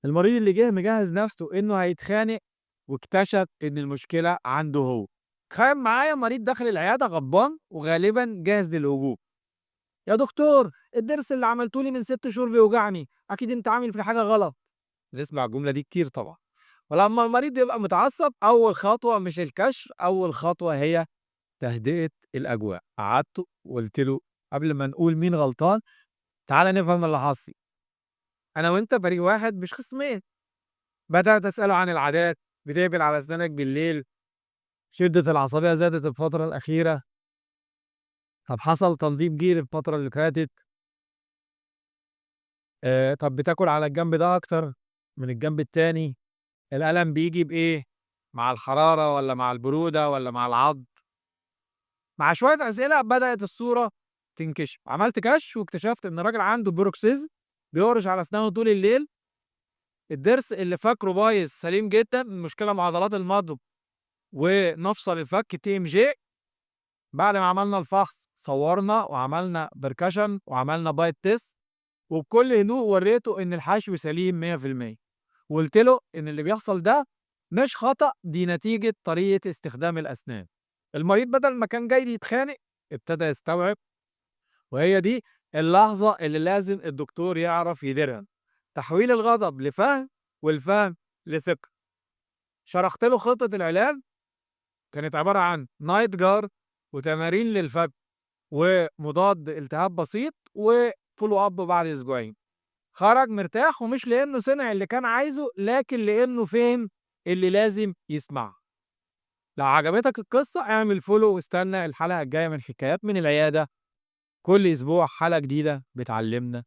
المريض اللي جه مجهّز نفسه إنه هيتخانق واكتشف إن المشكلة عنده هو. تخيل معايا مريض داخل العيادة غضبان وغالبًا جاهز للهجوم. يا دكتور الضرس اللي عملته لي من 6 شهور بيوجعني، أكيد أنت عامل فيه حاجة غلط. بنسمع الجملة دي كتير طبعًا. ولمّا المريض يبقى متعصب أول خطوة مش الكشف، أول خطوة هي تهدئة الأجواء. قعدته وقُلت له قبل ما نقول مين غلطان، تعالَ نفهم اللي حاصل. أنا وأنت فريق واحد مش خصمين. بدأت أسأله عن العادات، بتقفل على أسنانك بالليل، شدة العصبية زادت الفترة الأخيرة، طب حصل تنظيف جير الفترة اللي فاتت، طب بتاكل على الجنب ده أكتر من الجنب التاني، الألم بييجي بإيه؟ مع الحرارة والّا مع البرودة والّا مع العض؟ مع شوية أسئلة بدأت الصورة تنكشف. عملت كشف واكتشفت إن الراجل عنده بروكسيزم بيهرش على أسنانه طول الليل، الضرس اللي فاكره بايظ سليم جدًا، المشكلة مع عضلات المضغ ومفصل الفك TMJ. بعد ما عملنا الفحص صورنا وعملنا percussion وعملنا bite test وبكل هدوء وريته إن الحشو سليم 100%، وقلت له إن اللي بيحصل ده مش خطأ، دي نتيجة طريقة استخدام الأسنان. المريض بدل ما كان جاي يتخانق ابتدى يستوعب، وهي دي اللحظة اللي لازم الدكتور يعرف يديرها، تحويل الغضب لفهم والفهم لثقة. شرحت له خطة العلاج كانت عبارة عن نايت جارد وتمارين للفك ومضاد التهاب بسيط وfollow up بعد أسبوعين. خرج مرتاح ومش لإنه سمع اللي كان عايزه، لكن لإنه فهم اللي لازم يسمعه. لو عجبتك القصة اعمل follow واستنى الحلقة الجاية من حكايات من العيادة. كل أسبوع حلقة جديدة بتعلمنا